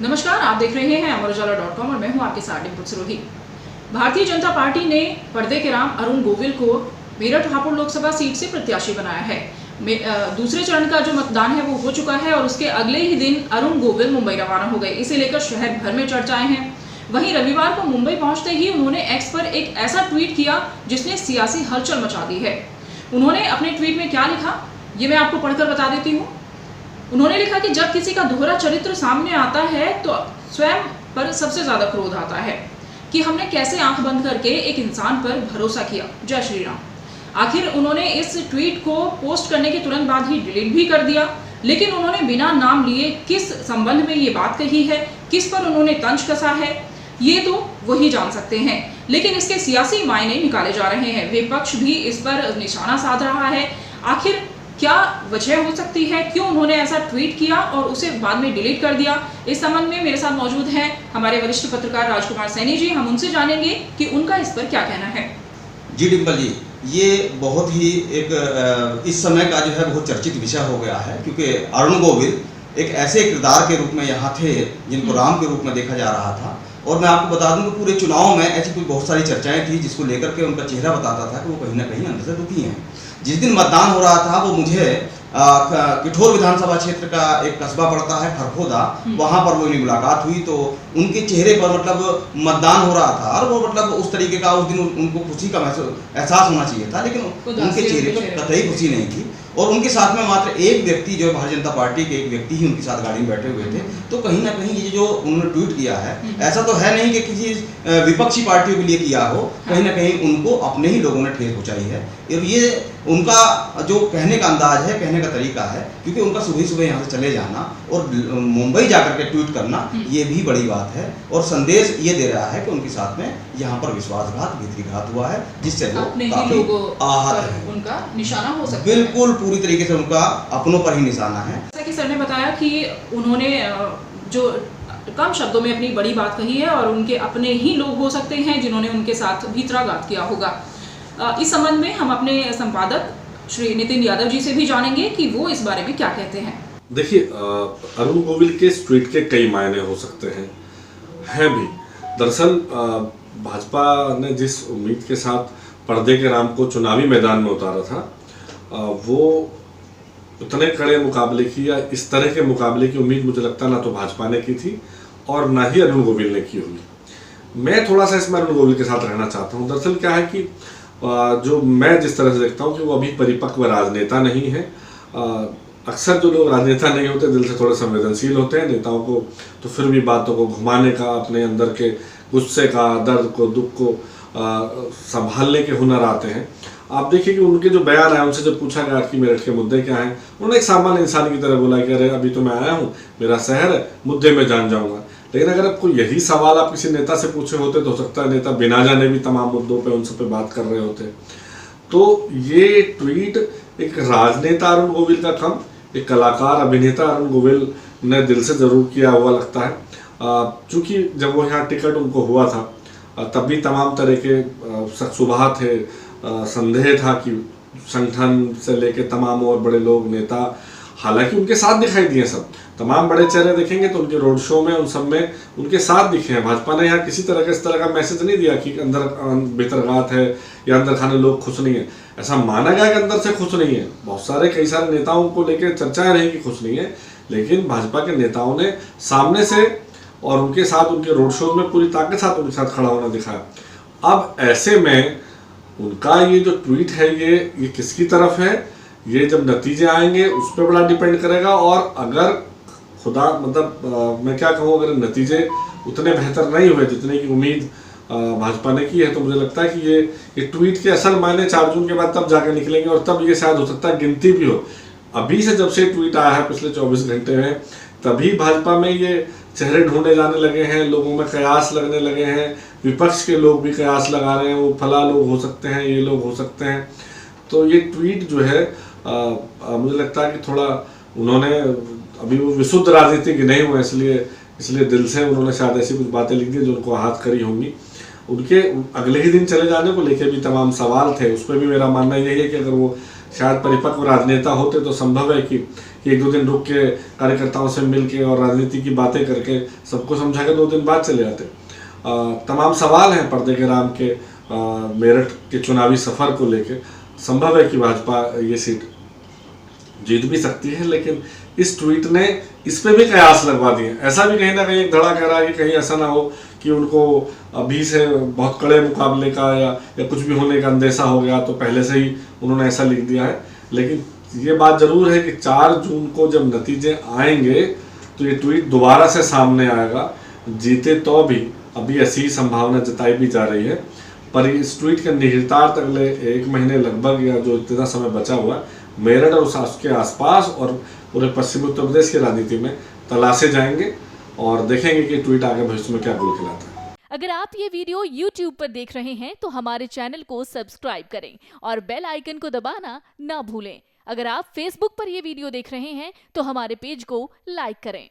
नमस्कार, आप देख रहे हैं अमरउजाला.com और मैं हूं आपके साथ डिम्पल सिरोही। भारतीय जनता पार्टी ने पर्दे के राम अरुण गोविल को मेरठ हापुड़ लोकसभा सीट से प्रत्याशी बनाया है। दूसरे चरण का जो मतदान है वो हो चुका है और उसके अगले ही दिन अरुण गोविल मुंबई रवाना हो गए। इसे लेकर शहर भर में चर्चाएं हैं। वहीं रविवार को मुंबई पहुंचते ही उन्होंने एक्स पर एक ऐसा ट्वीट किया जिसने सियासी हलचल मचा दी है। उन्होंने अपने ट्वीट में क्या लिखा, ये मैं आपको पढ़कर बता देती हूँ। उन्होंने लिखा कि जब किसी का दोहरा चरित्र सामने आता है तो स्वयं पर सबसे ज्यादा क्रोध आता है कि हमने कैसे आंख बंद करके एक इंसान पर भरोसा किया। जय श्री राम। आखिर उन्होंने इस ट्वीट को पोस्ट करने के तुरंत बाद ही डिलीट भी कर दिया, लेकिन उन्होंने बिना नाम लिए किस संबंध में ये बात कही है, किस पर उन्होंने तंज कसा है, ये तो वही जान सकते हैं। लेकिन इसके सियासी मायने निकाले जा रहे हैं। विपक्ष भी इस पर निशाना साध रहा है। आखिर क्या वजह हो सकती है, क्यों उन्होंने ऐसा ट्वीट किया और उसे बाद में डिलीट कर दिया? इस संबंध में मेरे साथ मौजूद हैं हमारे वरिष्ठ पत्रकार राजकुमार सैनी जी। हम उनसे जानेंगे कि उनका इस पर क्या कहना है। जी डिम्पल जी, ये बहुत ही एक इस समय का जो है बहुत चर्चित विषय हो गया है, क्योंकि अरुण गोविल एक ऐसे किरदार के रूप में यहाँ थे जिनको राम के रूप में देखा जा रहा था। और मैं आपको बता दूं कि पूरे चुनाव में ऐसी कुछ बहुत सारी चर्चाएं थी जिसको लेकर के उनका चेहरा बताता था कि वो कहीं ना कहीं अंदर से दुखी हैं। जिस दिन मतदान हो रहा था वो मुझे किठौर विधानसभा क्षेत्र का एक कस्बा पड़ता है खरखोदा, वहां पर मेरी मुलाकात हुई तो उनके चेहरे पर मतलब मतदान हो रहा था और वो मतलब उस तरीके का उस दिन उनको खुशी का एहसास होना चाहिए था, लेकिन उनके चेहरे पर कतई खुशी नहीं थी। और उनके साथ में मात्र एक व्यक्ति जो भारतीय जनता पार्टी के एक व्यक्ति ही उनके साथ गाड़ी में बैठे हुए थे। तो कहीं ना कहीं ये जो उन्होंने ट्वीट किया है, ऐसा तो है नहीं कि किसी विपक्षी पार्टियों के लिए किया हो, कहीं ना कहीं उनको अपने ही लोगों ने ठेस पहुंचाई है। और ये उनका जो कहने का अंदाज है, कहने का तरीका है, क्योंकि उनका सुबह सुबह यहाँ से चले जाना और मुंबई जाकर के ट्वीट करना ये भी बड़ी बात है और संदेश ये दे रहा है कि उनके साथ में यहाँ पर विश्वासघात, भीतरीघात हुआ है, जिससे वो काफी आहत है। उनका निशाना हो सकता है। बिल्कुल पूरी तरीके से उनका अपनों पर ही निशाना है। जैसा कि सर ने बताया कि उन्होंने जो कम शब्दों में अपनी बड़ी बात कही है और उनके अपने ही लोग हो सकते हैं जिन्होंने उनके साथ भीतराघात किया होगा। इस संबंध में हम अपने संपादक श्री नितिन यादव जी से भी जानेंगे कि वो इस बारे में क्या कहते हैं। देखिए, अरुण गोविल के इस ट्वीट के कई मायने हो सकते हैं भी। दरअसल भाजपा ने जिस उम्मीद के साथ पर्दे के राम को चुनावी मैदान में उतारा था, वो उतने कड़े मुकाबले की या इस तरह के मुकाबले की उम्मीद मुझे लगता ना तो भाजपा ने की थी और ना ही अरुण गोविल ने की होगी। मैं थोड़ा सा इसमें अरुण गोविल के साथ रहना चाहता हूँ। दरअसल क्या है कि जो मैं जिस तरह से देखता हूँ कि वो अभी परिपक्व राजनेता नहीं है। अक्सर जो लोग राजनेता नहीं होते दिल से थोड़े संवेदनशील होते हैं, नेताओं को तो फिर भी बातों को घुमाने का, अपने अंदर के गुस्से का, दर्द को, दुख को संभालने के हुनर आते हैं। आप देखिए कि उनके जो बयान आए, उनसे जब पूछा गया कि मेरठ के मुद्दे क्या हैं, उन्होंने एक सामान्य इंसान की तरह बोला कि अरे अभी तो मैं आया हूँ, मेरा शहर है, मुद्दे में जान जाऊँगा। लेकिन अगर आपको यही सवाल आप किसी नेता से पूछे होते तो हो सकता है नेता बिना जाने भी तमाम मुद्दों पे उन सब पे बात कर रहे होते। तो ये ट्वीट एक राजनेता अरुण गोविल का कम, एक कलाकार अभिनेता अरुण गोविल ने दिल से जरूर किया हुआ लगता है। चूँकि जब वो यहाँ टिकट उनको हुआ था तब भी तमाम तरह के शुबहा थे, संदेह था कि संगठन से लेके तमाम और बड़े लोग, नेता, हालांकि उनके साथ दिखाई दिए सब, तमाम बड़े चेहरे देखेंगे तो उनके रोड शो में उन सब में उनके साथ दिखे हैं। भाजपा ने यहाँ किसी तरह का इस तरह का मैसेज नहीं दिया कि अंदर भीतरघात है या अंदर खाने लोग खुश नहीं है। ऐसा माना गया कि अंदर से खुश नहीं है। बहुत सारे कई सारे नेताओं को लेकर चर्चाएं रही कि खुश नहीं है, लेकिन भाजपा के नेताओं ने सामने से और उनके साथ उनके रोड शो में पूरी ताकत साथ उनके साथ खड़ा होना दिखाया। अब ऐसे में उनका ये जो ट्वीट है ये किसकी तरफ है, ये जब नतीजे आएंगे उस पर बड़ा डिपेंड करेगा। और अगर खुदा मतलब मैं क्या कहूँ, अगर नतीजे उतने बेहतर नहीं हुए जितने की उम्मीद भाजपा ने की है, तो मुझे लगता है कि ये ट्वीट के असल मायने 4 जून के बाद तब जाकर निकलेंगे और तब ये शायद हो सकता है गिनती भी हो। अभी से जब से ट्वीट आया है पिछले 24 घंटे में, तभी भाजपा में ये चेहरे ढूंढे जाने लगे हैं, लोगों में कयास लगने लगे हैं, विपक्ष के लोग भी कयास लगा रहे हैं, वो फला लोग हो सकते हैं, ये लोग हो सकते हैं। तो ये ट्वीट जो है मुझे लगता है कि थोड़ा उन्होंने अभी वो विशुद्ध राजनीति की नहीं हुआ, इसलिए दिल से उन्होंने शायद ऐसी कुछ बातें लिख दी जो उनको आहत करी होंगी। उनके अगले ही दिन चले जाने को लेकर भी तमाम सवाल थे। उस पर भी मेरा मानना यही है कि अगर वो शायद परिपक्व राजनेता होते तो संभव है कि 1-2 दिन रुक के कार्यकर्ताओं से मिल के और राजनीति की बातें करके सबको समझा के 2 दिन बाद चले जाते। तमाम सवाल हैं पर्दे के राम के मेरठ के चुनावी सफर को लेके। संभव है कि भाजपा ये सीट जीत भी सकती है, लेकिन इस ट्वीट ने इस पे भी कयास लगवा दिए। ऐसा भी कहीं ना कहीं एक धड़ा कह रहा है कि कहीं ऐसा ना हो कि उनको अभी से बहुत कड़े मुकाबले का या कुछ भी होने का अंदेशा हो गया, तो पहले से ही उन्होंने ऐसा लिख दिया है। लेकिन ये बात जरूर है कि 4 जून को जब नतीजे आएंगे तो ये ट्वीट दोबारा से सामने आएगा। जीते तो भी अभी ऐसी संभावना जताई भी जा रही है, पर इस ट्वीट के निहितार्थ अगले 1 महीने लगभग या जो इतना समय बचा हुआ है मेरठ और उसके आसपास और पूरे पश्चिमी उत्तर प्रदेश की राजनीति में तलाशे जाएंगे और देखेंगे कि ट्वीट आगे भविष्य में क्या गुल खिलाता है। अगर आप ये वीडियो YouTube पर देख रहे हैं तो हमारे चैनल को सब्सक्राइब करें और बेल आइकन को दबाना ना भूलें। अगर आप Facebook पर ये वीडियो देख रहे हैं तो हमारे पेज को लाइक करें।